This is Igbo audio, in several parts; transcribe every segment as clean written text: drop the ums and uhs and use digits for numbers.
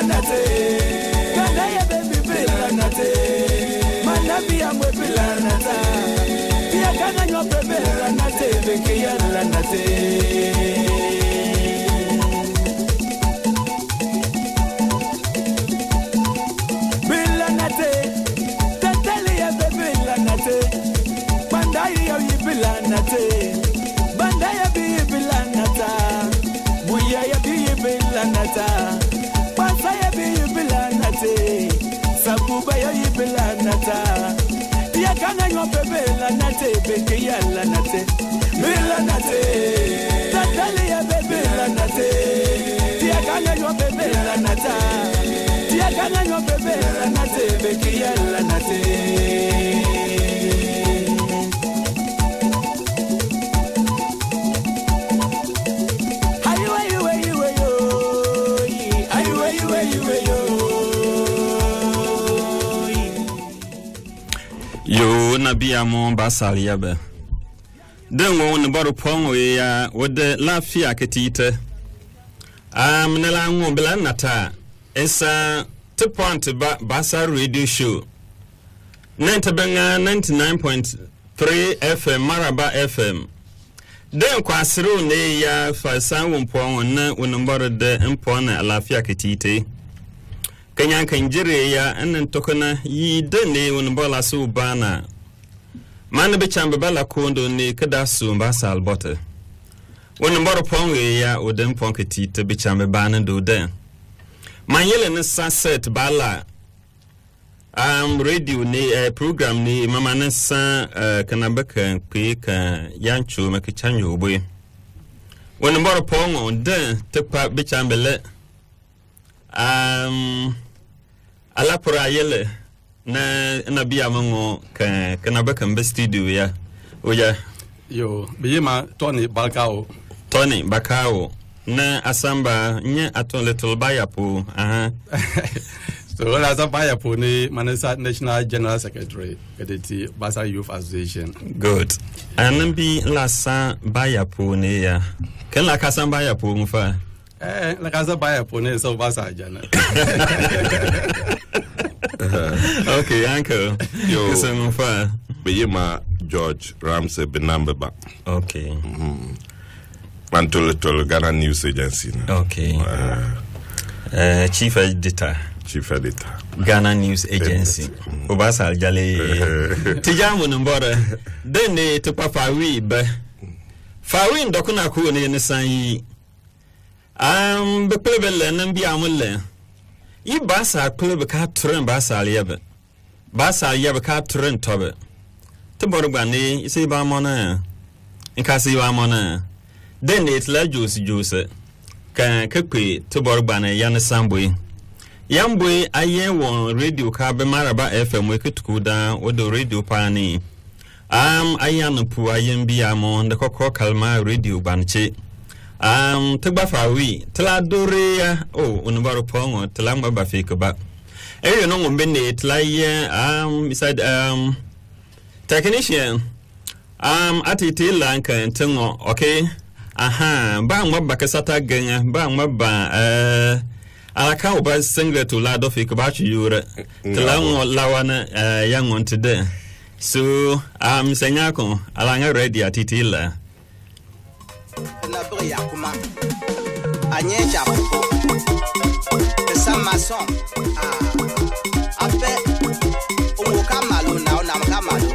nate. Gana ya baby bila nate. Manabi amwe bila nata. Pia gana nyo bebe la nate. Beke ya la nate. Bila nate. Tatali ya baby la nate. Bandai ya bila nate. Bandai ya bila nata. Buya ya bila nata. Pasa ya bila nate. Sabuba ya bila nata. Ya kana yo bebe la nate. Beke ya la nate. Bila nate. Tatali ya bebe la nate. Ya kana yo bebe la nata. Ya kana yo bebe la nate. Beke ya la nate. Yo na bia mo basal yabe den won baro pon we ya wode lafia ketite na la nwo bla nata esa to point basal radio show 99.3 FM Maraba FM den kwasiro ne ya fasan won pon na won baro de impon na lafia ketite Kanya kanjire ya anan tokona yi dane won bola so bana man be chambe bala kondo ne kada so basal bote won mboro ponwe ya odem ponketi te be chambe bana do den man yele ne sunset bala radio ne program ne mama ne sa kana baka pe ka yancho makichanyo boy won mboro ponwo den te pa be chambe le ala pura yele na bia mango kana baka mbe studio ya oya yo biyema Tony Bakao na asamba nye aton little bayapo so la za bayapo ni manasa national general secretary kadeti Basa Youth Association good anambi la sa bayapo ne ya kan la kasan bayapo mfa la casa bayapo ne so Basa jana okay, uncle. Yo, Mfa. Beyema George Ramsey Benambeba. Okay. Mantolo Ghana News Agency. Okay. Chief Editor. Ghana News Agency. Obasa Aljale. Tijamu numbora. Dene to papa we be. Fawi ndokuna ku ne nesan. Be plebele nambi amule. I basa club ka tren basa liebe. Basa liebe ka tren tobe. To borgbani isi ba mona. Inkasi ba mona. Den it la juice. Kan kekwe to borgbani yan sambwe. Yambwe aye won radio ka be Maraba FM we kutukuda odo radio pani. Ayan pu ayen biya mo ndekoko kalma radio banche. Tagba fawi tla doria unbaro pongo tla ngba fake ba eyo no ngombe ne tla ye beside technician atiti lanka ntengo okay ba ngba kasata ganya ba ngba alaka oba singlet to la do fake ba chiyure tla ngo lawana yangon today so senyako alanga ready atiti la na bria kuma anyeja esa mason ape umuka malu na kamalu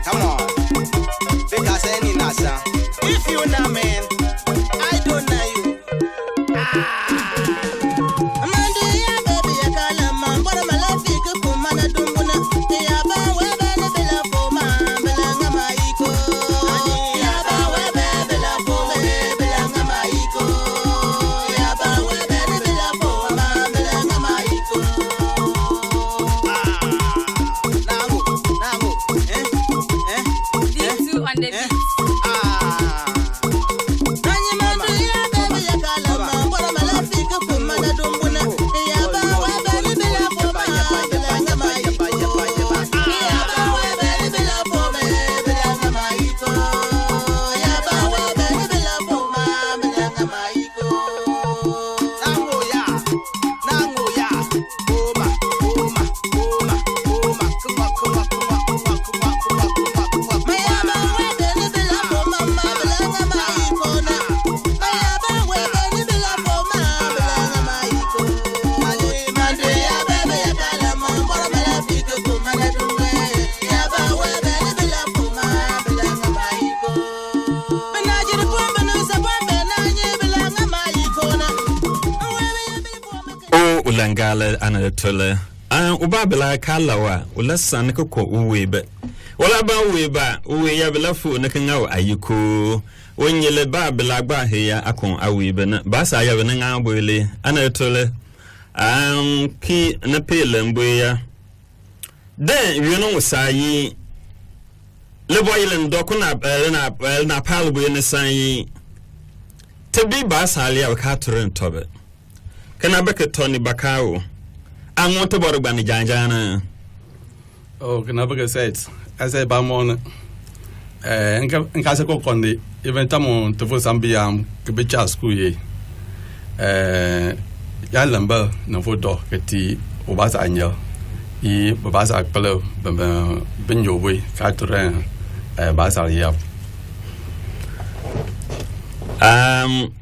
come on because any nasa if you na man I don't know you amande ya baby ya kala mambora malafi kumana dumbuna ya ba webe ne bela foma bela ngamaiko ya ba webe bela foma bela ngamaiko ya ba webe ne bela foma bela ngamaiko ulangala anatole ubabela kalawa ulasan ko uwebe wala ba uweba uwe ya belafu nakangaw ayiko wonyele babela gba heya akon awebe na basa ya bena ngabole anatole ki na pele mboya den wieno usayi leboyelen dokuna na palbo ne sanyi tebi basa ali ka turen tobe kana baka Tony Bakawo an wata borgba ni janjana kana baka said asa ba mon nka se ko konde eventamo to fo sambiam ke be cha school ye ya lamba na fo do keti obasa anya I basa pelo ben yowe ka turen basa ya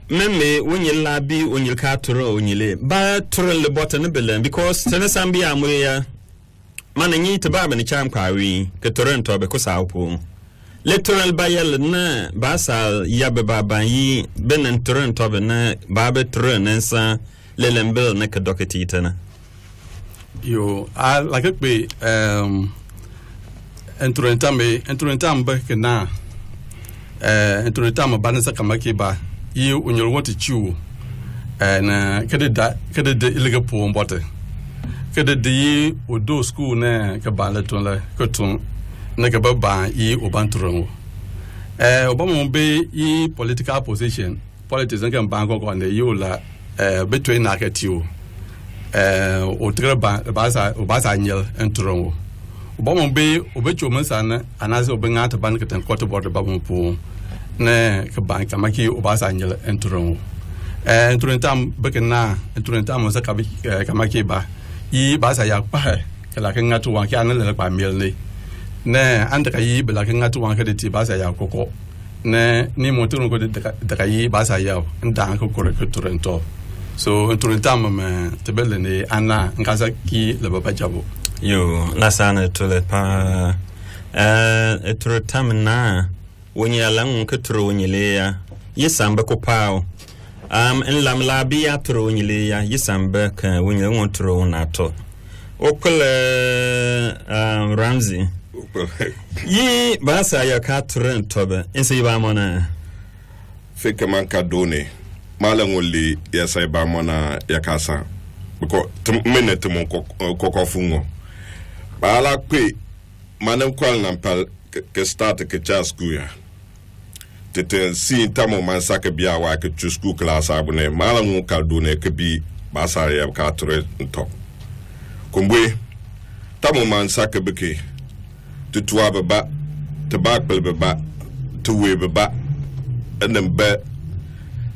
meme wonyel labi wonyel ka toro onyele ba toro le bottle belen because tenesambi amoya mananyi to ba ni cham kwawi ke toronto be kusawo literal bayel na basa yabe baba yi benen toronto be na babe tronensa lelembel na ke doketi tana yo I like be enturentam be ke na enturentam banasa kamaki ba yi unyol woti chiwo na kede de iliga po mbote kede de yi odo school na ka bala ton la kotun na ka ba yi obantron obama be yi political position politics ngan banko ko ne yola between na ka tiwo o tre ba sa nyel entron obama be obecho mansana anase obengata ban ka tan koto border babon po ne ka ban kamaki obasa nyel entron entrontam bekena entrontam sa kamaki ba yi basa ya pa kala kan ngatu wan kan le pa mel ne anda ka yi bela kan ngatu wan ka de ti basa ya koko ne ni motono ko de ka yi basa ya ndan ko ko ke torento so entrontam me tebele ne ana ngasa ki le baba jabo yo lasana to le pa entrontam na wonye alang kutro wonyele ya yisamba ko pao en lam labi ya tro wonyele ya yisamba ka wonye ngontro nato okole Ramsey yi basa ya ka tren tobe ense ba mona feke man ka done malangoli ya sai ba mona ya kasa biko minute mon ko fungo bala kwe manan kwal nan pal ke start ke cha school ya tete si tamo man saka biya wa ke chu school class abune malangu ka done ke bi basa ya ka tre to kumbwe tamo man saka beke tuwa baba tabak baba tuwe baba and be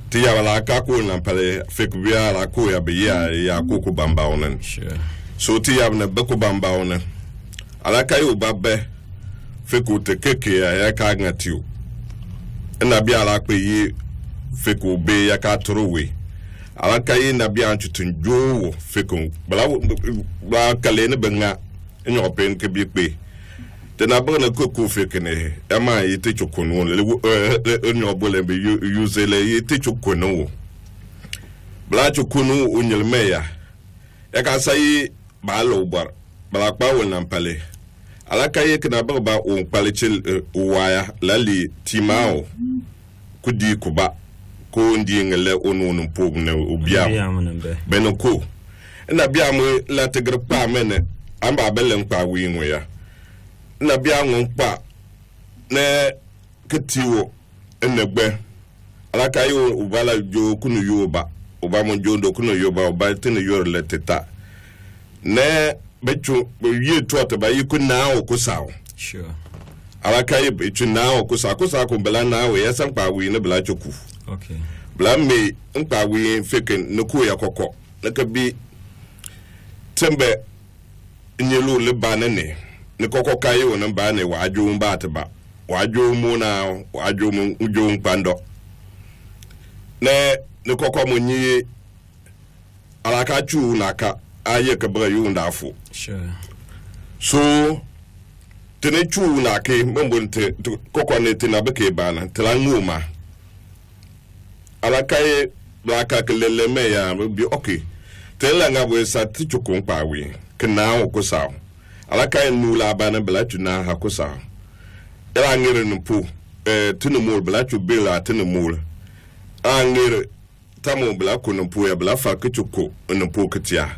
tia wala ka ko nan pale fek biya la ko ya biya ya ko ko bamba onen so tia na be ko bamba onen ala kayo babbe feko te keke ya ka ngatiu na bia la pe yi feko be ya ka torowe ala kai na bia ntutun jo feko bla kale ne benga enyo pen ke bi pe te na bana ko fekene e ma yi te chokonu le enyo bole be use le yi te chokonu bla chokonu onyel meya ya ka sai ba lo bar bla pa wona pale alaka ye kana ba on palichil waya lali timao kudi kuba ko ndi ngale onun pog na obia benoko na bia mo la tegre pa mene amba belen pa wi nwe na bia ngon pa ne ketiwo enegbe alaka ye ubala jo kunu yoba oba mo jo ndo kunu yoba oba tene yor leteta ne becho ye tuata ba yiku na okusawo sure alaka ye becho na okusa ko bela na we yasan pa wi ne bela choku okay bela me npa wi feken ne ko ya kokko ne ka bi tembe nyelu le banane ne kokko kai wona ba ne wa ajo mba atba wa ajo mu na wa ajo mu ujo mpando ne kokko mo nyi alaka chu na ka aye ka bra yu ndafo sure so tene chu na ke mbonte kokko ne tena beke bana tela nguma ala kai bla ka kelele me ya bi okay tela nga bo sa ti chukun pa we kana o ko sa ala kai nu la ba na bla tu na ha ko sa ela ngere no pu tinu mol bla tu bela tinu mol angere tamo bla ko no pu ya bla fa ke chuko no pu ketia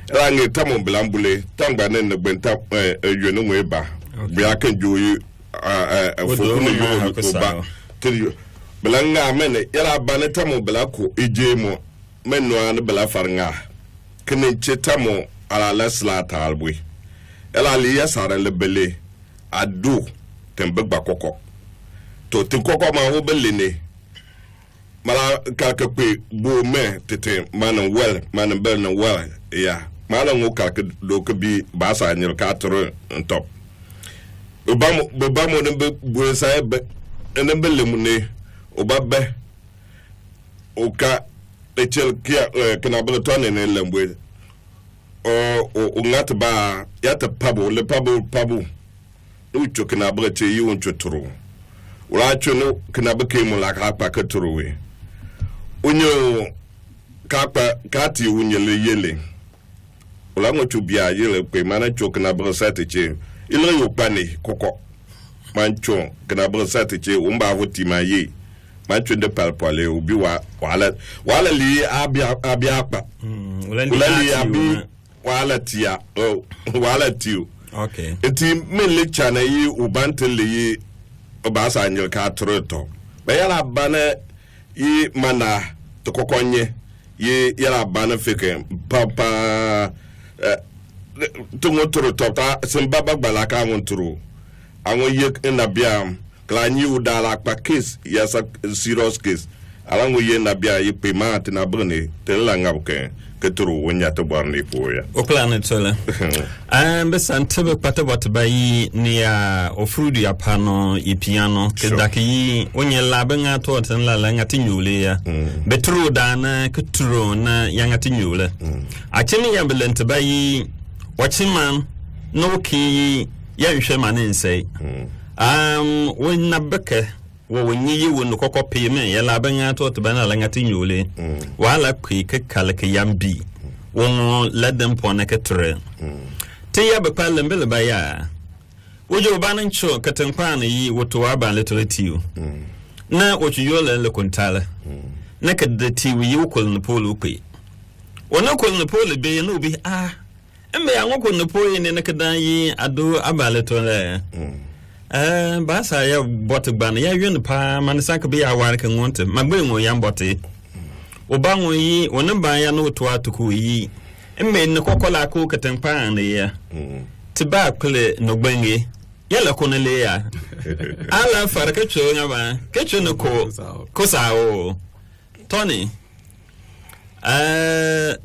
ela ngere tamo bla mbule tangba ne ne gbenta yo no we ba bia kan joyi fo no yo ko ba tinu bla nga mene ela ba ne tamo bla ko ejemo menno an bla farnga kene chetamo ala lesla talbui ela liya sare lebele adu tembegba koko to tin koko ma wo belene mala kalke pe bo me tete man bel na well ya mala ngo kalke do ke bi ba sa nyir ka tro top obamo ne bo sa be ene belemu ne obabbe oka echel kia kana bele tone ne lembwe o ngata ba yata pabo le pabo ucho kana bele che yi uncho turu ula chono kana beke mu la ka pa ka turu we unyo ka pa kati unyele yele ula ngochu bia yele pe mana cho kana bele sate che ile yo pane koko mancho kana bele sate che umba hoti ma yi mancho de palpale ubi wala li abia pa wala li abi wala tia wala tiu okay enti mele chana yi ubante le yi obasa anyel ka troto ba yala bana yi mana to kokonye yi yala bana feke papa to ngotoro ta simbaba gbala ka ngontoro awon ye na bia klanyi udala pa case yes a serious case alango ye na bia yi pema na brene tela ngabuke keturu wonya to borne poya o planet sola besante pata bayi ni ya ofrudu ya pano ipiano kedaki onye labenga to tan la ngati nyule ya betru dana keturu na yangati nyule achimi ya belente bayi wachiman no ki ya nhwe manen when na beke when yi won kokko peme ya labenga to bana la ngati nyule wala kwi ke kalke yambi won ledem pona ketre te ya be pale mbele ba ya wojo banan cho katanpa na yi woto wa ba literature na wocho yola le kontala na kadda tiwi yi ukol na polo kwi wona kol na polo be no bi embe ya ngokol na polo ne na kadda yi ado abale to le basa ya bote bana ya yun pa manisa be ya war kan wonte magbe ngo ya bote oba ngo yi wonen ba ya no to atuku yi emme ne kokola ko katanpa na ya tiba kule no gbenye yala ko ne le ya ala farka cho nya ba ke cho no ko sao Tony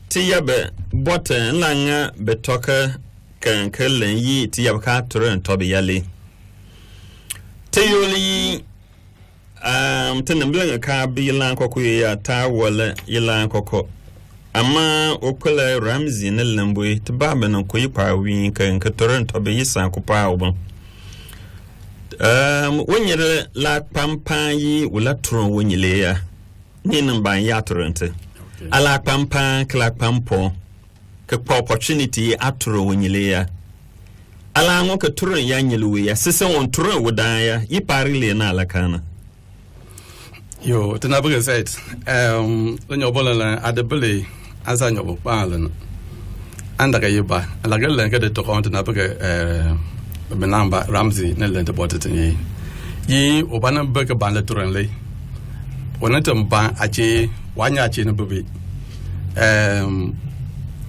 tiyabe bote langa betoka kan kelen yi tiyab ka turen tobi yale Teyoli tenemblenga ka bilan koko ya ta wala yilan koko ama okole Ramsey ne lembwe tbabe no koyi pa wi kan katoren to be yisan ko pa obon wonyere la pampa yi wala tron wonyele ya ninin ban ya torrente ala pampa kla pampo ke opportunity atoro wonyele ya ala ngo ke turon ya nyeluwe ya sese won turon wodan ya yi pari le na alakana yo tenabuge said onyo bolan adebele asa nyobo palan anda ga yiba ala gelen ke de to kon tenabuge benamba Ramsey ne le de botetin yi obana beke ban le turon le onatam ban ache wanya ache ne bebe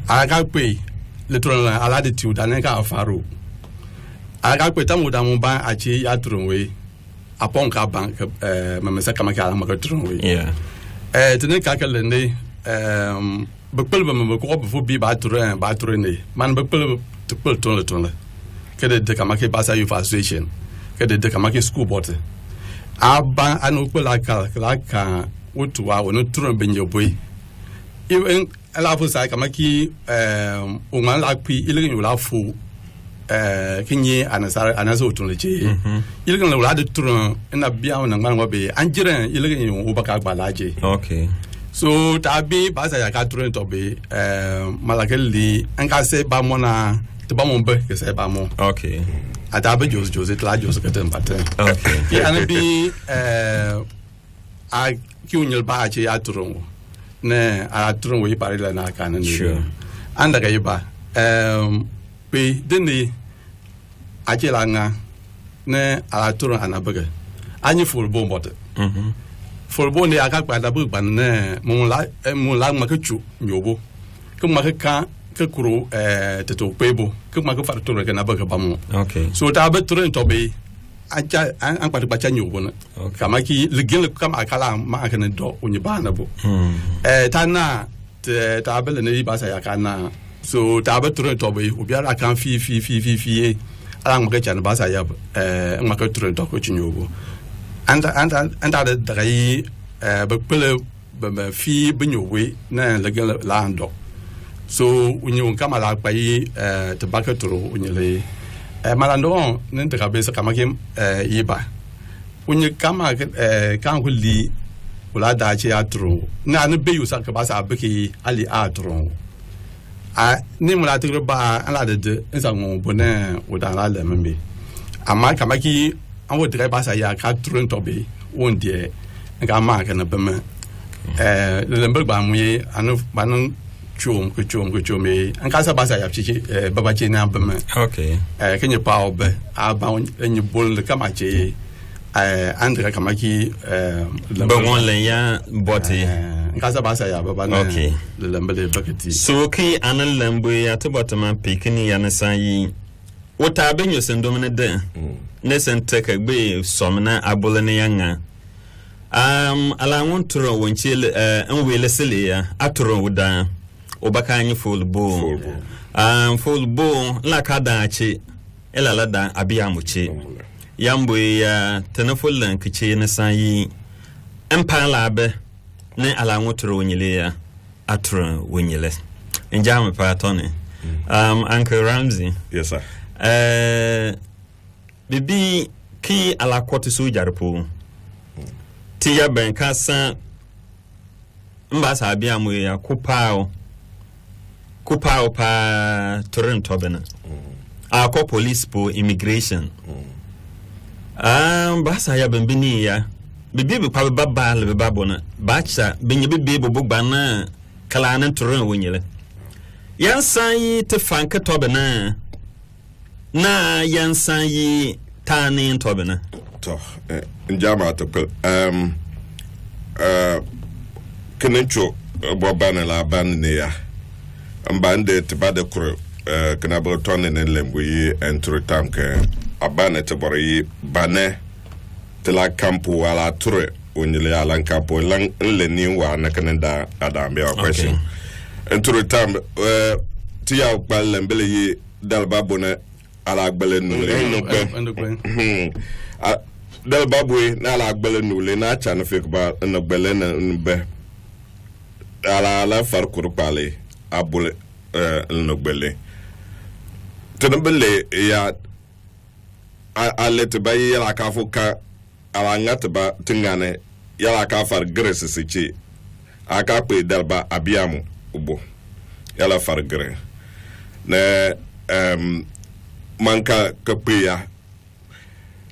aga pe le turon la latitude aneka afaro aga kweta mudamu ban achi ya turunwe apon ka ban mamesa kama ka ma ka turunwe tene ka kale ne bekpel ba me ko bo bi ba turene man bekpel to pel ton le kede de kama ke basa youth association kede de kama ke school board aba anu ko la ka wotu wa wono turun benyo boy even ala fu sai kama ki o man la pi ile ni la fu kinyi anasa otunleche ilgan la de tron na bia na ngwan be anjire ilgan o baka gbalaje okay so tabi basa ya ka turo to be malakeli anka se ba mo na te ba mo be ke se ba mo okay atabe Jose tla Jose ke tempa okay ya ana bi a ki unyel ba che ya turo ne a turo wi pare la na ka na ni anda ga yiba pe deni a che la nga ne a turo ana bege anyi ful bo mbote folbo ne aka kwa da bu ban ne mo la ma ke chu nyobo ke ma ke ka ke kuro te to pebo ke ma ke fa to ke na ba ke ba mo okay so ta be to to be aja an kwa ba cha nyobo na kama ki ligin kama akala ma aka ne do onye ba na bo ta na ta be le ne ba sa ya ka na so ta be to be obi ara kan fi ala ma ke cha na ba sa ya ma ke to ko chi nyobo anda da dai pele fi binyowe na la ando so unyo kama la pai te bakatro unyele malando nen te kabesa kama ke yiba unyo kama kan huli ula da che atro na ne be yusa ka basa beki ali atro ni mula te ba ala de nsa ngo bona uda la le membe ama kama ki an wo drai basa ya ka turun tobe won die nga ma ka na bema le mbel ba mu ye anu banan chum me an ka sa basa ya chi baba che na bema okay kenye pa obe aba enye bol ka ma che andre ka ma ki ba won le ya boti ka sa basa ya baba na okay le mbel bakati so ki anan lambo ya to botama pikini ya na san yi wota benyo sendom ne de nesen teka gbe somna abole ne yanga ala wontro wonchele enwele sele ya atro wuda obaka anyi folbo folbo la kada achi ela la da abia muchi yambo ya tenefolan kiche ne sanyi empala be ne ala wontro wonyele ya atro wonyele njama pa tone Uncle Ramsey yes sir bibi ki ala kwoti so jarpo ti ya ben kasa mbasa abia mu ya kupao pa Toronto bena akọ police po immigration mbasa ya ben bini ya bibi bi pa baba le baba na bacha benye bibi bobo gba na kala na Toronto wonyele yansan yi te fanka to bena na yansan yi tani ntobena to njama to kenencho bobana la banne ya mbande te bade kro kana bo tonne ne lembu yi entro tamke abane te bori bane te la campo wala tour onyele ala campo lan le ni wa na kanenda adambe a question entro tam ti ya gbal mbele yi dalba bona ala gbele nule no gbe dal babwe na ala gbele nule na cha na fek ba no gbele na be ala farkur pale abule no gbele tenbele ya ale te ba ya ka fuka ala ngata ba tingane ya ka far grese sechi aka pe dalba abiamu ubo ya la far gre na manka kapeya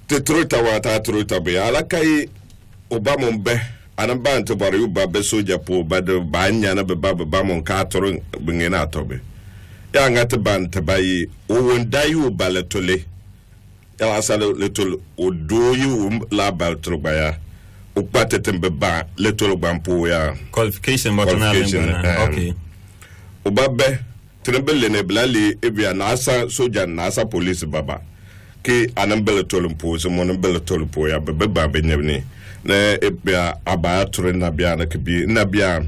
te trota wata trota be ala kai obama mbe anamba nte bari uba be soja po bade banya na be baba mon ka toro bingena tobe ya ngate ban te bayi o wondai u baletole ya asale letol o doyu la baltro baya o patete mbe ba letol bampo ya qualification botana okay obabe tenebele ne blali ebia na asa soja na asa police baba ke anambele tolumpo so monambele tolumpo ya bebe babe nyebni na ebia aba tore na bia na kebi na bia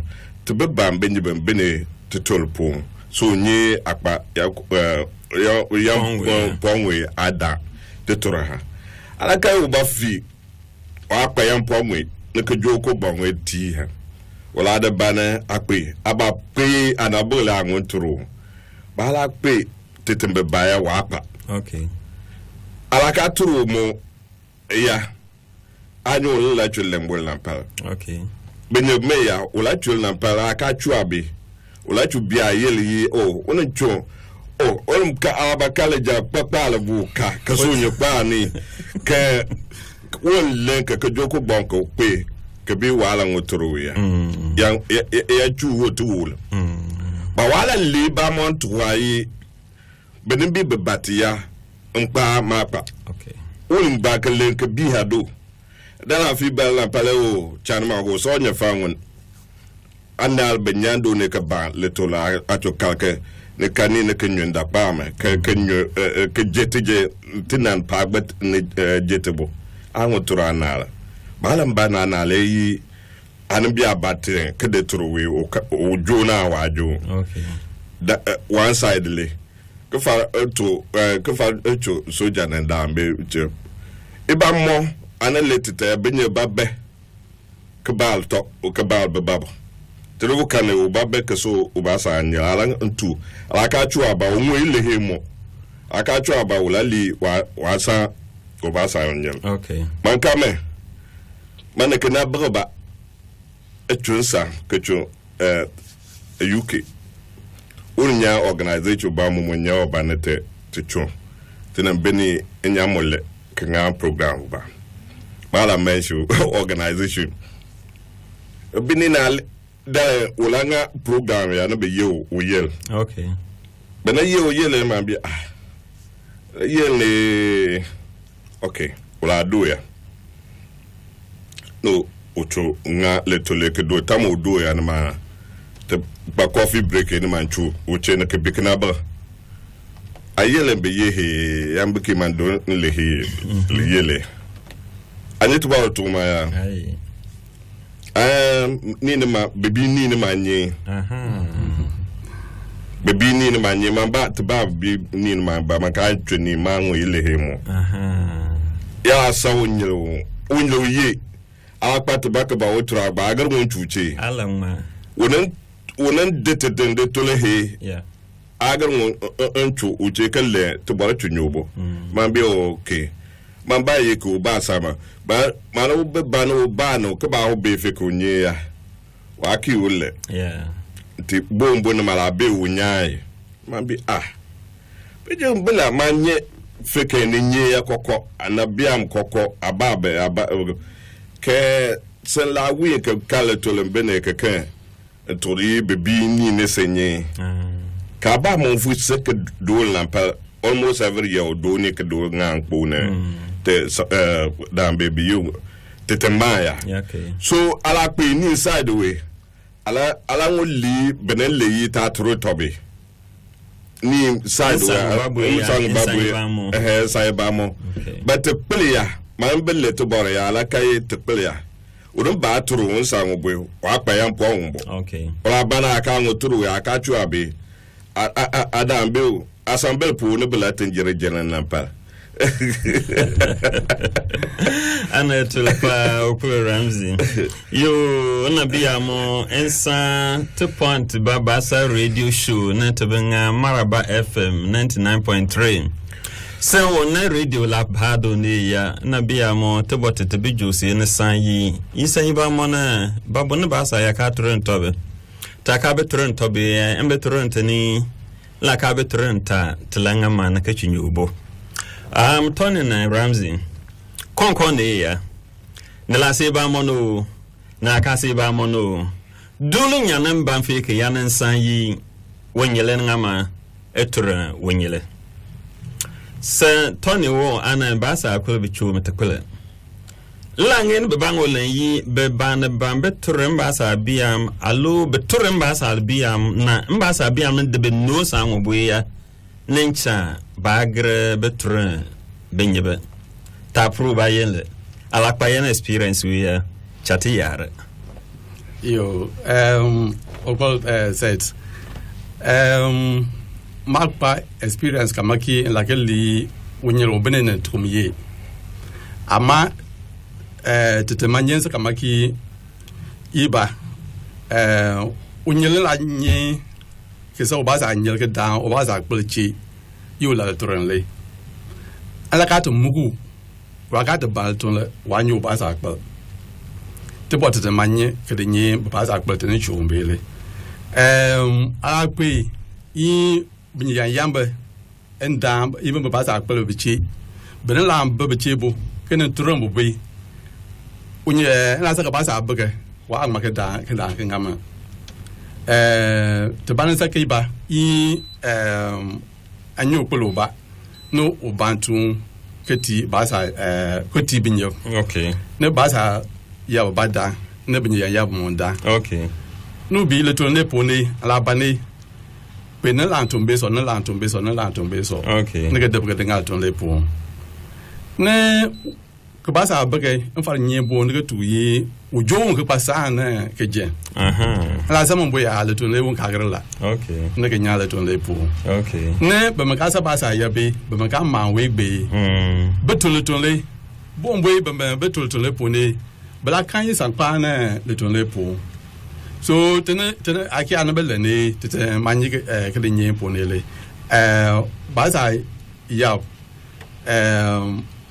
te beba mbenye bene te tolumpo so nyi akpa ya pongwe ada te toraha alaka uba fi akpa ya pongwe ne kejoko bongwe ti ha wala da bana akpe aba pe anabole anwontoro bala pe tetembe baya wapa okay alaka turu mo ya anyo la chulembol nampal okay benye meya ula chul na pala ka chuabi ula chubia yeli ona cho on ka abakale ja papa la buka ka sunyo pa ni ke won lenka ka joko bonko pe ke bi wala ngotoro ya ya chu wotul ba wala li ba mon tuai benin bi bebatia mpa mapa okay won ba ka lenka bi hado dala fi bala paleo chanma go sonya fangun anal benyando ne ka ba letola ato kalke ne kani ne kenyo da ba me kenyo ke jetije tinan pagbat ne jetebo anwo turu anala malam bana anala yi anbi abate ke de turu we o jona wajo okay da one side le ke fa to soja na da mbe je iba mo ana letete benye babbe kabal to o kabal bababo tero kane o babbe keso o basa anya ala ntu ala ka chu aba o mo ilehe mo aka chu aba ulali wa sa o basa anya okay man kame man ke na braba etunsa kecho UK unya organization ba mo nya obanete techo tena beni enya mole kenga program ba mala mention organization bini na da ulanga program ya no be yo uyel okay bana yo yele ma bi yele okay ula do ya no ocho nga letole ke do tamo do ya na ma te ba coffee break ni manchu uche na ke bikna ba ayele be ye yambiki mando lehi yele anyetu ba to ma ya nini ma bebi nini ma nye bebi nini ma nye ma ba te ba bi nini ma ba ma ka twani ma ngo ile hemo ya sa wonyelo ye akpa te ba ka ba otura ba agar won chuche alamma wonen dete de tole he yeah agar won enchu uche kalle te ba tunyobo ma bi okay man ba ye ko ba sama ba mano be bano bano ka ba be fe ko nye ya wa ki ulle yeah ti bombo na mala be unyai man bi be je mbela manye fe ke ni nye ya kokko anabiam kokko ababe ke sen la wi ke kala to le bene ke tori be bi ni ne senye ka ba mon fu se ke do la pa almost every year do ni ke do ngang po ne te dan baby you te temaya okay so ala pe ni inside the way ala ngoli benen le yi ta tro tobe ni side way sai ba mo but te player man belle to bore ya ala kai te player urun ba tro won sa ngobwe wa pa yan po ngbo okay ola bana aka ngotru ya aka chu abe adam be assemble po ne bela tenjere jenen nampa ana tulpa okwe Ramsey yo na biamo ensa to point babasa radio show na tabenga Maraba FM 99.3 se wona radio lab hado ne ya na biamo to botete bijusi ne sanyi isanyi ba mo na babo ne basa ya ka tobe ta ka be tobe embe ni la ka be tlanga mana ka chinyubo Tony na Ramsey konkon de ya na la se ba mono na ka se ba mono dulu nyanan ban fe ke yanan san yi wonyele ngama etura wonyele se Tony wo ana ba sa akol bi chu metakole langen be bango len yi be ban ban beturen ba sa biam alo beturen ba sa biam na mba sa biam de be no sa ngobuya nencha bagre betre benyebe ta prova yele ala pa yen experience we chati yare yo okol said magpa experience kamaki in lakeli wonyelo benene tumiye ama tetemanyense kamaki iba wonyelo la nye kesa obaza nyel ke dan obaza kpelchi yo la torenle ala ka to mugu wa ka to bal ton le wa nyu obaza kpel te bot te manye ke de nye ba sa akpel te ne chumbele akpe yi bin yan yambe endam even ba sa akpel bichi ben lam bichi bo ken turum bo unye na sa ka ba sa bege wa ang makeda ke ngama te ban sa ke ba yi anyo polo ba no ubantu keti ba sa koti binyo okay ne ba sa ya ba da ne binyo ya mo da okay no bi le to ne poni ala bane pe ne lan tumbe so ne lan tumbe so ne lan tumbe so okay ne ga de ga ngal to le po ne ko ba sa ba ke en fa nye bo ne ga tu yi o jo ko pa sa ne ke je ala sa mo bo ya le to le won ka gra la okay ne ga nya le to le po okay ne ba ma ka sa ba sa ya be ba ma ka ma we be be to le bo mbo be to le po ne bla kan yi san pa ne le to le po so tene aki anabele ne tete manyi ke de nye po ne le ba sa ya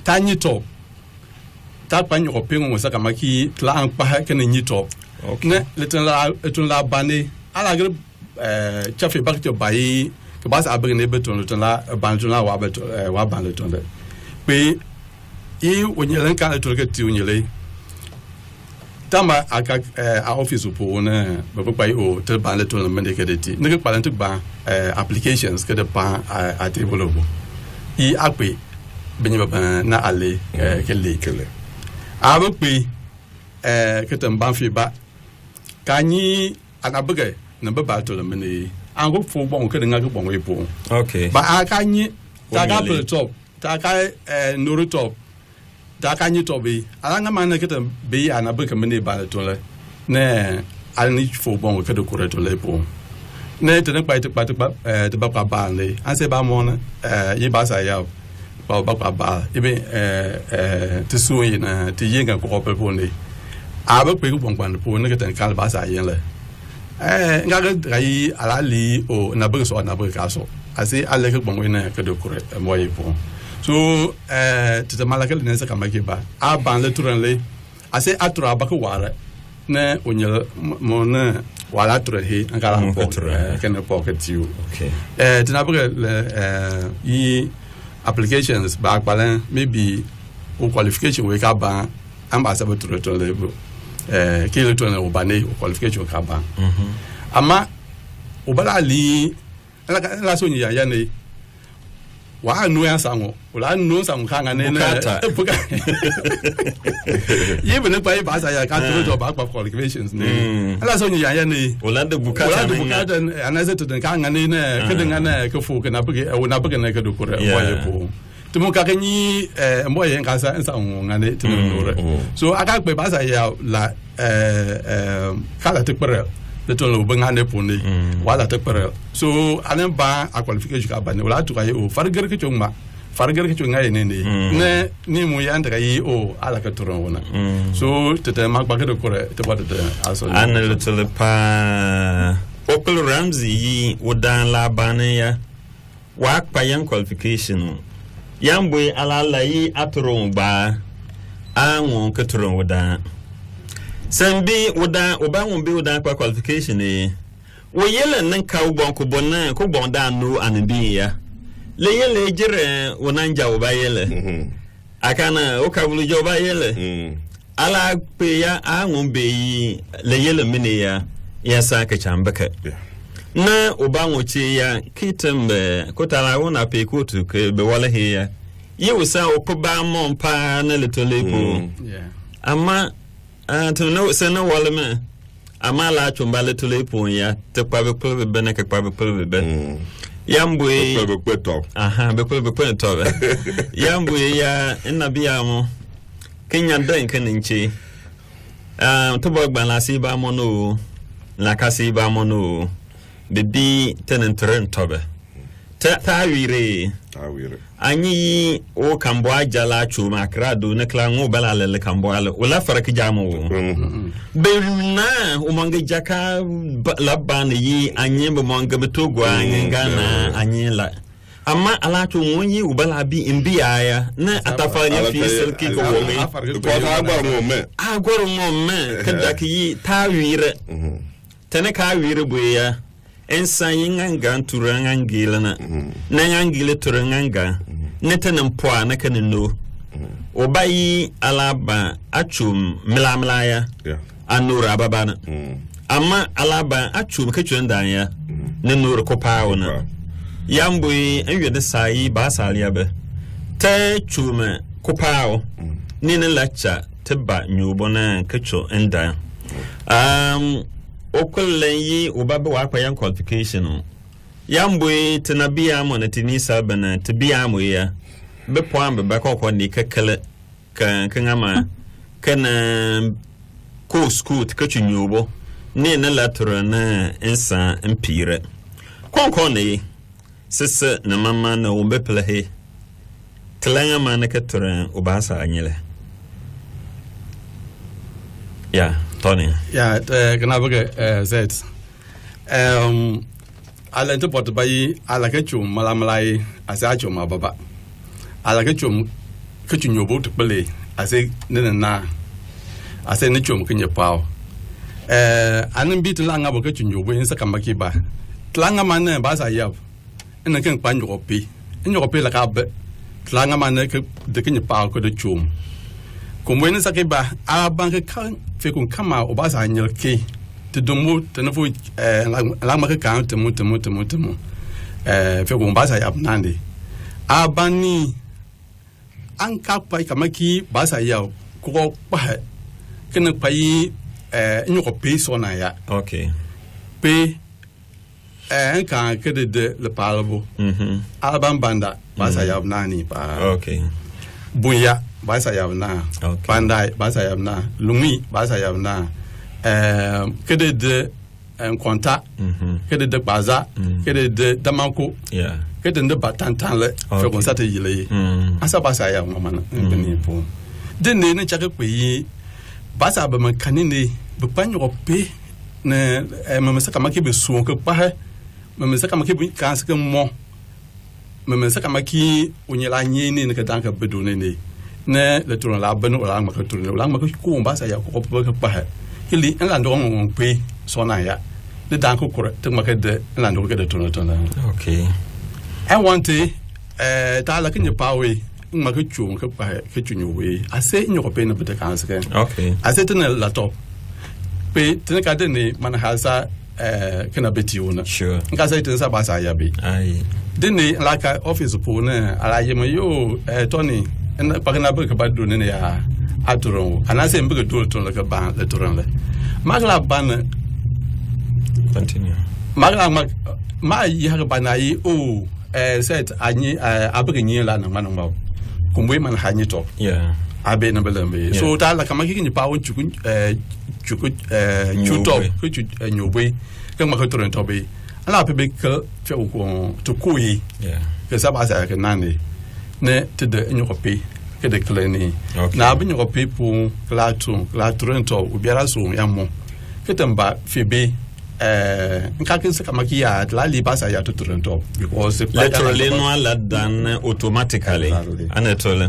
tanyi top ta panyo ko pingo sa kama ki tlang pa ke ne nyi top ne le tun la bane ala gre chafe bak to bai ke ba sa abre ne beton le tun la ban tun la wa beton wa ban le tun de pe i wonyelen kan le tun ke ti wonyele tama aka a office po na ba pai o te ban le tun le mende ke de ti ne ke pa le ba applications ke de pa a table bo i akpe benye ba na ale ke le aba pe ke tan ban fi ba kanyi anabuge na ba to le mene an go fo bon ke nga go bon we po okay ba akanyi ta ga pe top ta ka nuru top ta kanyi top bi ala nga man ke tan be anabuge mene ba to le ne ani fo bon ke de kore to le po ne te ne pa te ba ba le an se ba mo na yi ba sa ya ba ibe te so yin te yin ga ko pe po ne a ba pe ko bon kwan po ne ke tan kal ba sa yin le nga ga rai ala li o na ba so na ba ka so ase ale ke bon we na ke do kore mo yi po so te mala ke ne sa ka ma ke ba a ban le turan le ase atura ba ko ware ne onyel mo na wala turan he an kala po ke ne po ke tiu okay te na ba yi applications back balan maybe o qualification we ka ba ambassador to le ke le to na o bane o qualification ka ba ama o bala li la so nya ya ne wa anu ya sango o la anu sango ka nga ne na buka ye bene pa ba sa ya ka to ba qualifications ne la so nya ya ne o la de bukata ana se to ka nga ne na ke de nga na ke fu ke na buke o na buke na ke do kore wa ye po tumo ka kenyi mbo ye nga sa nga ne tumo no so aka pe ba sa ya la kala te pere le to lo benga ne po ne wala te pere so anen ba a qualification ka ba ne wala to ka ye o farger ke chongma farger ke chonga ye ne ni mu ya ndra yi o ala ka turon wona so tete ma ba ke do kore te ba de aso an le to le pa Opel Ramsey yi wodan la bane ya wa pa yan qualification yambwe ala yi atron ba anwon ke turon wodan sambi wodan obanwon be wodan kwa qualification wo yele nan ka ubon ko bonna ko bon da no anbi ya le yele jire wonanja wo ba yele akana o ka bulu jo ba yele ala pe ya anwon be yi le yele mini ya sa ka chambaka na obanwo che ya kitembe ko tala wona pe ko tu ke be wala he ya you sa opoba mon pa na letolebo ama to no se no wala me ama la chumba letolebo ya te kwa be pele be na ke kwa be pele be yambwe be kweto aha be kweto yambwe ya enabia mo kenya dan kaninchi to bogban la si ba mo no la kasi ba mo no bebi tenentren tobe ta wire anyi o kambo ajala chuma krado ne klango balale le kambo ale wala faraki jamo be na o mangi jaka labane yi anyi be manga betogo anyi ngana anyi la amma alatu wonyi ubala bi imbiaya na atafanya fi silki ko womi ko agor mo me kada ki tawire tane ka wire boya ensan yinganga turangangila na ngangile turanganga netanem poa na kanino obayi alaba achum milamlaya anura babana amma alaba achum kachwendanya ne nur ko pauna yambui enwede sai ba salia be te chume ko pao ni ne lacha teba nyubona kacho enda okullen yi obabe wa kwayan qualification yambui tenabia mo na tinisa bana tebia mo ya be poambe ba ko ni kakale kan ama kana ko school kacho nyubo ni ne latura na ensa empire kon ne sisse na mama na umbe plehe tlanga mana ketura ubasa anyele ya Tony ya kana buge zet ala to pot bayi ala ke chum malamalai asa chum ababa ala ke chum kechunyo bo to pele ase na ase ne chum kinye pao anan bit langa bo kechunyo bo insa kamaki ba tlanga mana ba sa yab ina kan pan yopi la ka be tlanga mana ke de kinye pao ko de chum kumwene sakiba abanke kan fe kun kama obasa nyelke te domo te no fu la ma kan te mu fe kun basa ya nande abani anka pai kama ki basa ya ko pa kene pai nyoko pe so na ya okay pe kan ke de le palabo aban banda basa ya nani pa okay buya basa ya na pandai basa ya na lumi basa ya na kede de konta kede de baza kede de damanko kede de batantan le fe kon sate yile asa basa ya mama na ngani po de ne chake pe yi basa ba man kanine be panyo pe ne mama saka make be suon ke pa he mama saka make be kan saka mo mama saka make onyela nyene ne ka danka bedo ne ne le tourne la beno la ma ka tourne la ma ko ba sa ya ko ko pa ili en la ndo ngong pe so na ya de dan ko kore te ma ka de la ndo ka de tourne okay I want ta la kinye pa we ma ka chu ka pa ka chu nyu we ase nyu ko pe na bete kan se okay ase te ne la top pe te ne ka de ne man ha sa kana beti una sure nka sa te sa ba sa ya be ai de ne la ka office po ne ala ye mo yo Tony en pagana be ka badu ne ya aturo anase mbe do to le ka ba le toron le magla ban continue magla ma yi ha ba na yi o set anyi abege nyi la na manu ma kumwe man ha nyi to yeah abe na belembe so ta la kama kiki ni pa won chuku chuto ku nyobwe ka ma ka toron to be ala pe be ka fe ko to kuyi yeah ke sa ba sa ka nani ne te de nyokope ke de kleni na bi nyokope pu klatron to ubiara so ya mo ke tamba febe nka ke se kama ki ya la li basa ya to toronto because literally no ala dan automatically anatole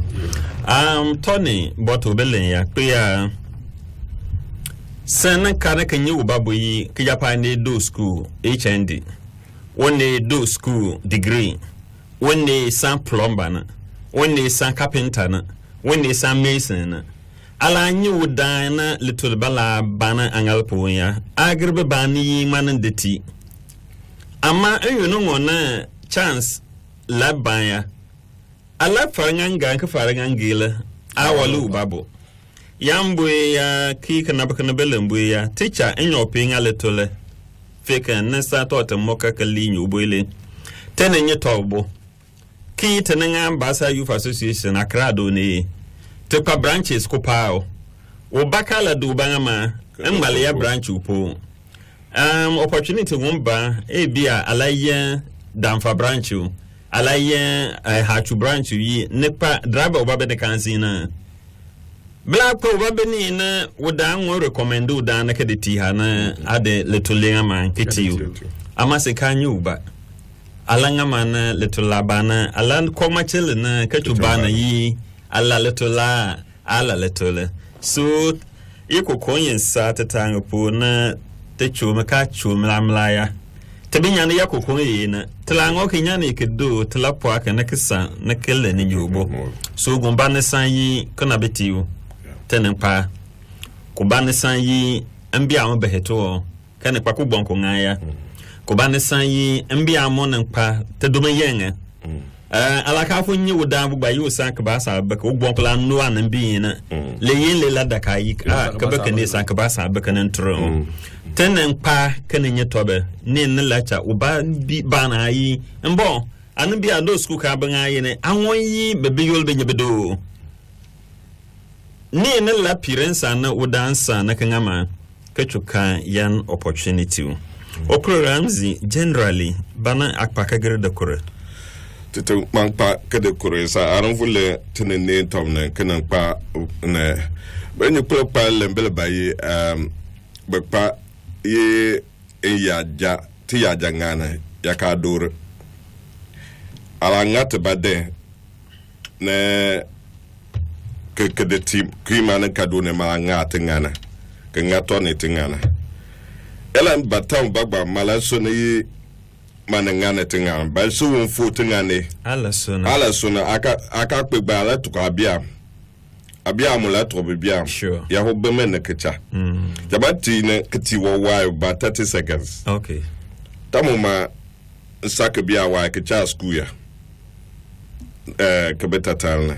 Tony but obelen ya pe ya sana kana kanyi ubabo yi ke japan do school HND one do school degree when they san plumber na when they san carpenter na when they san mason na ala nyi udana little bala bana angalpo ya agribe bani manan deti ama no ngona chance la banya ala faranganga ka farangangila awalu babo yambo ya kika na baka na belembo ya teacher enyo pinga little feka nesa tota moka kalinyo boile tenenye tobo ki tenenga Basa Youth Association Accra do ne tepa branches ko pao o bakala do bangama enmale ya branch upo opportunity womba bia alaye damfa branch alaye hachu branch yi nepa driver obabe de kansina black ko obabe ni na woda nwo recommend woda na kedeti ha na ade little man ketiyo amase kanyu ba alanga mana little labana alan koma chilena katubana yi ala little la ala little so iko konyen sa tatanga po na te chuma ka chuma mlaya tabinya ne yakoko yina tlango kinyane kedo tlapo aka na kisa na kelle ne yubo so gomba ne san yi kana betiu tenenpa ko ba ne san yi ambia mo beheto kana kwa ku bonko ngaya ko ba ne san yi ambia mo nenpa te do menyenga alaka fo nyi woda bu ba yi osan ka ba sa ba ko bonko la no an bi na le yin le la daka yi ka ba ka ne san ka ba sa ba kana ntro tenen pa kenenye tobe ne lacha uba bi bana yi mbo anu bi ado school ka banga yi ne awon yi bebe yol benye bedo ne la pirensa na udansa na kangama kachuka yan opportunity o programs generally bana akpaka gere de kore tete mangpa kede kore sa aron vule tenen ne tomne kenan pa ne benye pa lembele bayi bekpa ye ya ti ya jangana ya ka dur ala ngata bade ne ke de team kimana ka do ne ma ngata ngana ke ngato ne tingana elan batam bagba mala so ne mana ngana tingana ba so won fo tingane ala so na aka pe ba la to ka abia amula to bia sure ya ho be men kecha jabati ne kiti wo wa ba 30 seconds okay tamuma saka bia wa kecha school ya kabeta talna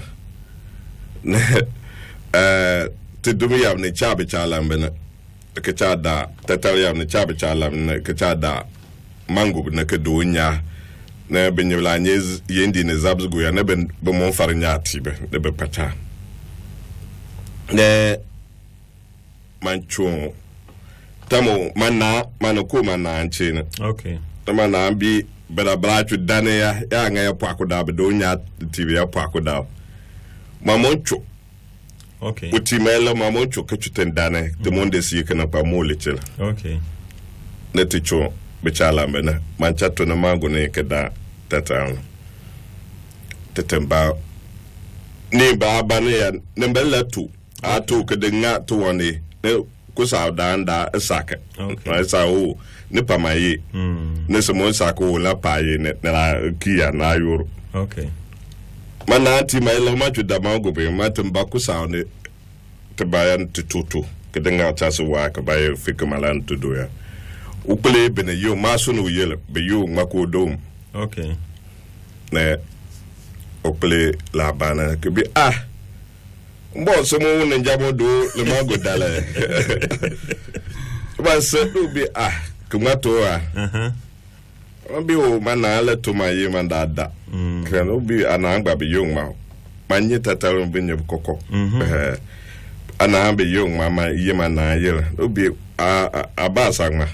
te dumi ya ne chabe chala mbena kecha da tatal ya ne chabe chala ne kecha da mango ne kedonya na benyela nyez yendi ne zabzgo ya ne ben be mon farnya tibe ne be pacha ne mancho tamo mana anchina okay tama na bi bela brachu dane ya nga ya pako da be donya tv ya pako da mamoncho okay utimela mamoncho kachuten dane de monde si kana pa mole chela okay ne ticho be chala mena manchato na mango ne keda tata tetemba ni ba ne ya ne bela tu ato kedenga to woni ne kusa danda saka okay sa o ne pamaye ne se mo saka o la paye ne la kia na yoro okay mana anti mai la ma juda ma go be ma tamba kusa ne te bayan tututu kedenga ta so wa ka baye fikamalan to do ya ukule be ne yo ma so no yele be yo mako dom okay ne ukule la bana ke bi mbo so mo ne njabo do le mago dala ba se do bi kumato obi o mana ala to maye mandada kan obi anangba be yong ma manye tatalo be nyeb koko ana be yong ma ye mana ye obi abasa ma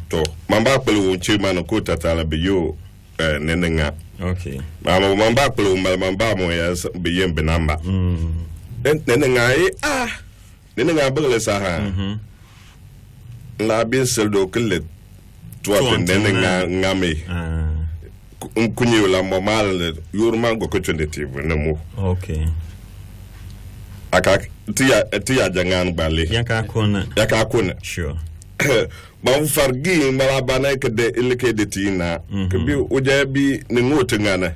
to mamba pelu unchi mano ko tatala be yo nenenga okay mamba pelu mamba mo ya be yembe namba nenenga nenenga bele sa ha la bien seldo kle toi nenenga ngame kunye la momal yurma go kochondetive na mo okay aka tia jangan bale yaka kona sure ba fargi mala bana ke de ilke de tina ke bi ojabi ne ngotengana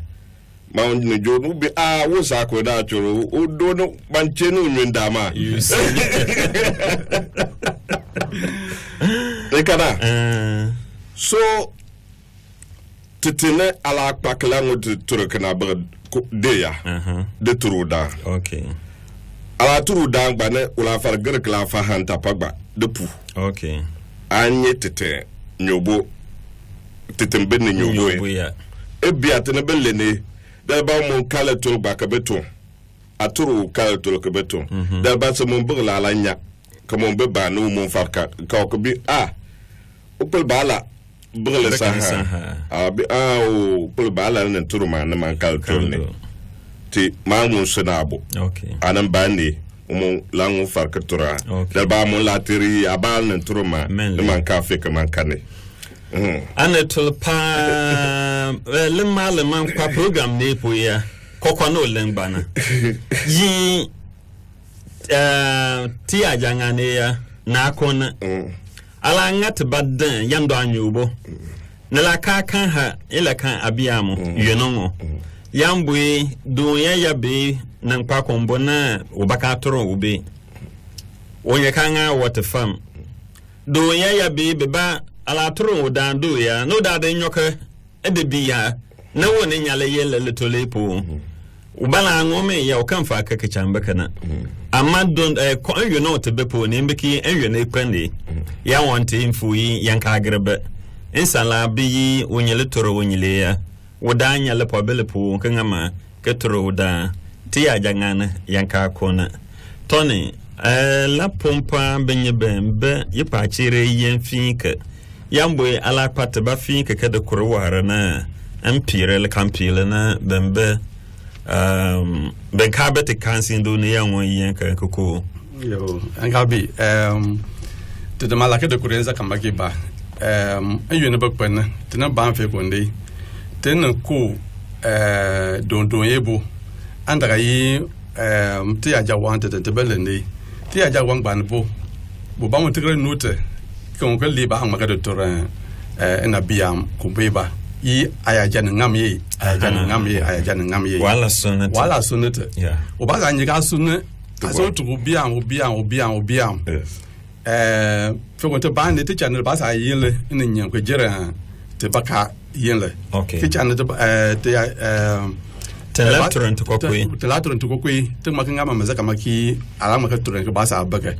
ma onne jodu bi wo sa ko da choro o do no banche no nwenda ma so titine ala pakla ngod turkana ba de ya de turuda okay ala turuda bana ula far gerkla fa hanta pagba de pu okay anye tete nyobo tete mbene nyobo ya ebia tene belene da ba mo kala to ba ka beto aturu kala to ka beto da ba se mo bugla la nya ka mo be ba no mo farka ka ko bi upul bala bugla sa ha bi o upul bala ne turu ma na man kala to ne ti ma mo senabo okay anan ba ne mo langu farka tura da ba mo latiri abal ne turu ma man ka fe ka man kane Anatul pa le kwa program ne po ya kokwa no lembana yi ti ajanga ne ya na akona ala ngat badan yando anyubo na la ka kan ha ila kan abiamo yenongo yambwe do ya be na nkwa kombo na obaka toro obe onye kanga water farm do ya be ba ala toro odan do ya no da de nyoka ede bi ya na woni nyale yele letolepo ubala ngome ya okamfa akaka chamba kana amma don ko you know to bepo ne mbeki enwe na ekwende ya wante info yi yanka agrebe insala bi onyele toro onyele ya wodanya le pobelepo kangama ketoro da ti ajangana yanka kona toni la pompa benye bembe yipa chire yen finke yambwe ala kwata ba finke kada kurwara na ampire le kampile na bembe ben kabete kansin do ne yanwon yen ka koko yo angabi to the malaka de kurenza kambaki ba ayu ne bakpan tena ban fe konde tena ko don yebo andara yi ti aja wante te belende ti aja wang ban bo ba mo tigre note ko ko liba ang maka de toran na biam ko beba yi ayaja ngam ye ayaja ngam ye wala sunnet yeah oba ga nyiga sunne aso to biam yes fe ko te ban ne te channel ba sa yele ni nyam ko jera te baka yele okay ke channel te Telaturan to kokwe te makanga mamaza kamaki alama ka turan ka basa abaka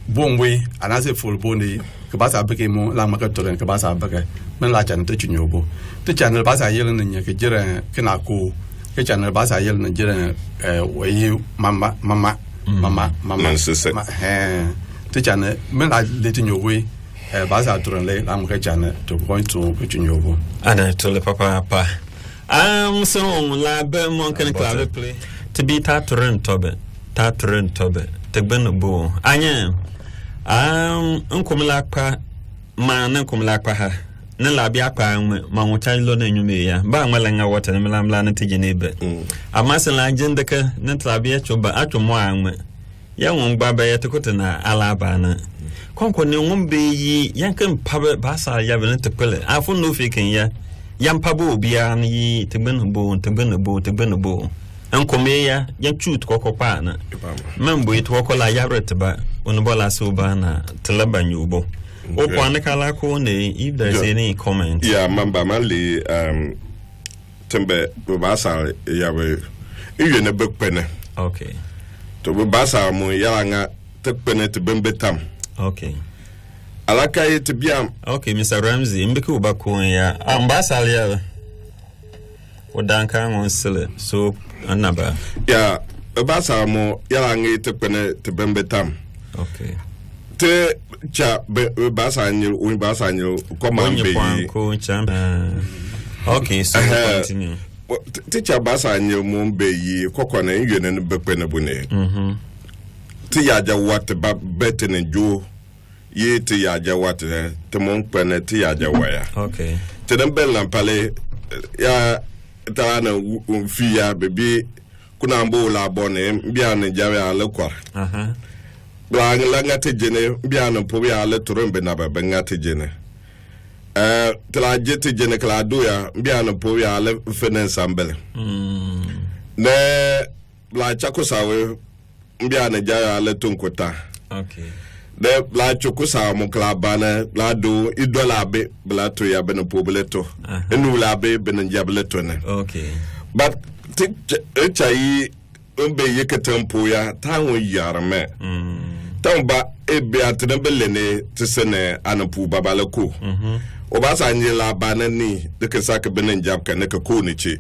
bomwe anase full boni ka basa abaka mo la maka turan ka basa abaka men la chan te chinyobo te channel basa yele nya ke jira kana ko ke channel basa yele nya jira wayi mama te channel men la le tinyowe basa turan le la maka channel to point to chinyobo ana to le papa so la be mon kan clave play to be taturen tobe tegben bo anya nkomla pa ma na nkomla pa ha na la bia pa ma nwuta lo na nyume ya ba ngala nga wata na mlamla na tijene be amasa la agenda ka na tlabia choba atomo anwe ya won gba ba ya tekota na alaba na konko ne ngombe yi yankan pa ba sa ya be na tepele afun no fikin ya yampabo bia ni tegben bo enkome ya chut kokopa na membo itwoko la yabret ba onbola so ba na telaba nyubo opo an kala ko ne if there's any comment yeah mamba manli tembe basa yawe iye ne bekpene okay to basa mo yanga tekpene te bembetam okay alaka yete biam okay Mr. Ramsey mbeki ubako ya ambasalia odanka ngonsele so anaba ya basa mo yanga yete pene te bembetam okay te cha basa anyu komambe ko chamba okay so continue te cha basa anyu mo mbe yi kokona yene ne bekpene bune te ya ja wat ba betene jo ye te ya jawat te mon pene te ya jawaya okay te den bella pale ya tana fi ya bebi kuna mbo la bone bia ne jawe ale kwar bla nga te jene bia ne po bia ale turumbe na ba nga te jene tla jete jene kla do ya bia ne po bia ale fene sambele ne bla chakosawe bia ne jawe ale tunkota okay de la chokusa mo klabana la do idola be bla to ya ben pobleto enu la be ben jableto ne okay but chai umbe yeketempo ya tawo yarme tamba ebe atene belene tsene anapu babalako obasa nyela bana ni de kesaka ben jab ka ne ko ni chi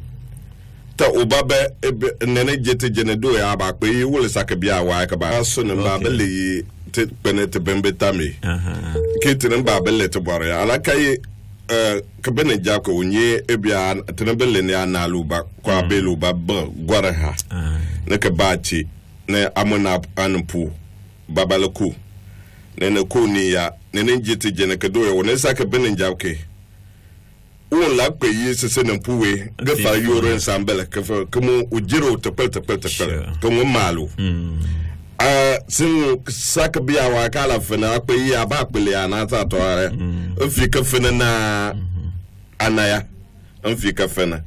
ta obabe ebe nene jete jene do ya ba pe wole saka bia wa ka ba so ne ba bele te benete bembe tami kitinen ba belle to bore ala kay ka benen jako onye ebia tenebele ne analu ba kwa belu ba gwara ha ne ka bachi ne amona anpu babalaku ne ko ni ya ne njete jene ka do yo ne saka benen jawke on la kwe yi se ne mpuwe gefa yoro ensemble ke kemo ujiro tepel kemo malu sin sak biya wa kala fena kwe yi aba kpele anata to are mfika fena na anaya mfika fena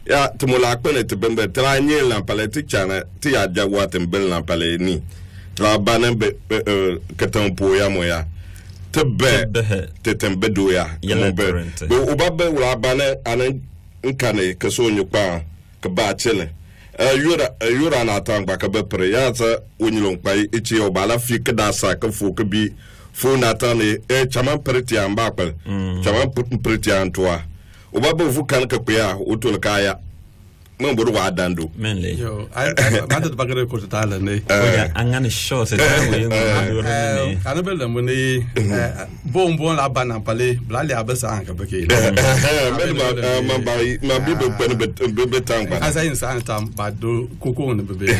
ya tumula kpele tebembe tra nyel na pale ti chana ti ya jagwa tembel na pale ni tra banen be ketampo ya moya tebe tetembe do ya be ubabe wala bane anan nkane kaso nyukpa ka ba chele yura na tangba ka be pre ya za wonyilon pai ichi obala fi kada sa ka fu ka bi fu na tane chaman preti amba kwel chaman preti antwa ubabe fu kan ka kwa utul kaya Mambo wa dando. Mainly. Yo, I wanted to bagger ko tala ne. I'm gonna show it. Kanabel da muni bon la bana pale blali abasa anka beke. Ma bibe tangba. Asa insa tam bado koko ne bebe.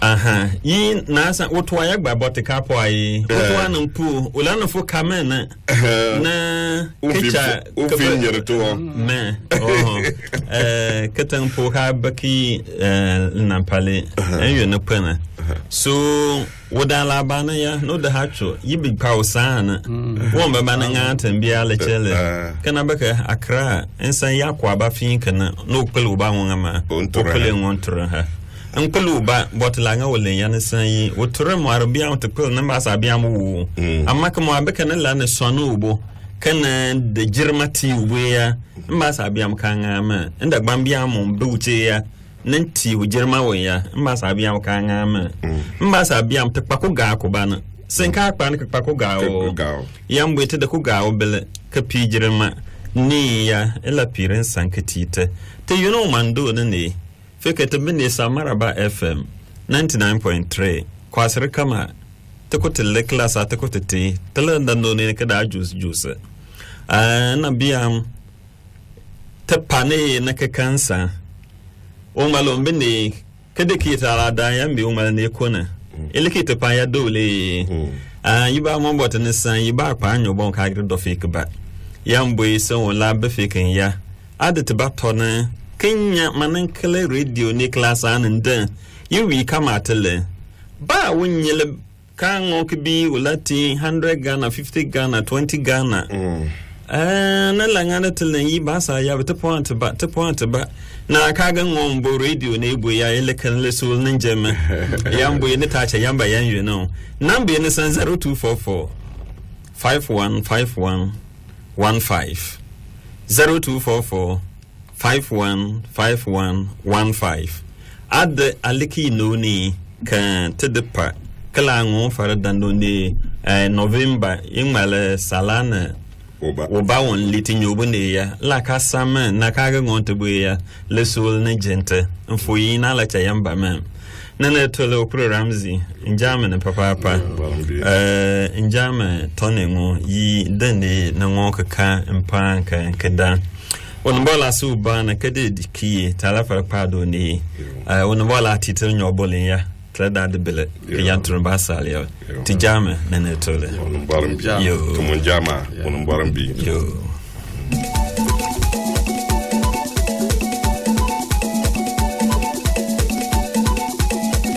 Aha, yi nasa wotwa ya gba botika po ayi wotwa no mpu ulano fo kamen na kicha ufinyere to me ketan po ha baki na pale enyo no pana so wodala bana ya no da hacho yibi pausana won ba bana ngata bia le chele kana baka akra ensan ya kwa ba fin kana no pelu ba won ama okole won tora ha Uncle ba botlanga wole yan san woture mo arabia utpel na ba sabia mo amma kamo abeka na la ne sonu ubo kana de jirmati uwe ya mba sabia mkanga ma nda gbambia mo buche ya nanti u jirma wo ya mba sabia mkanga ma mba sabia mtekpa ko ga ko bana senka akpa ne kpa ko ga o ya mbwete de ko ga o bele ka pi jirma ni ya ela piren sankatite te you know mando ne Fekete bini Samaraba FM 99.3 kwasir kama takote le klasa takote ti talanda noni kada juice na biam tapane na kansa o malo bini kede kita da yambi o malo ne kona ele kita pa ya dole yiba mo bota ne san yiba pa anyo bon ka gre do fake ba yambo isen wala be fake ya adete ba tone Kenya manankele radio ni klasa anende yiwi kama tele ba wunyele kango kibi ulati 100 Ghana 50 Ghana 20 Ghana na langana tele yi basa ya te point ba na kaga ngombo radio na ibu ya ele kanle sul ninjeme yambo ni tacha yamba yanyu no number ni san 0244 515115 0244 515115 Ad aliki noni kan tedepa kala ngon fara dando ni November ingmale salana oba won litinyo bune ya la kasama na kaga ngon tebu ya lesul ne gente mfoyi na la chayamba man nana tole programzi injama papa injama tonengo yi dende na ngon kaka mpanka kedan Onbola su bana kade dikie talafa pado ni onbola titel nyobolin ya tlada de bele yantrum basal ya tijama nene tole onbola yo tumunjama onbola bi yo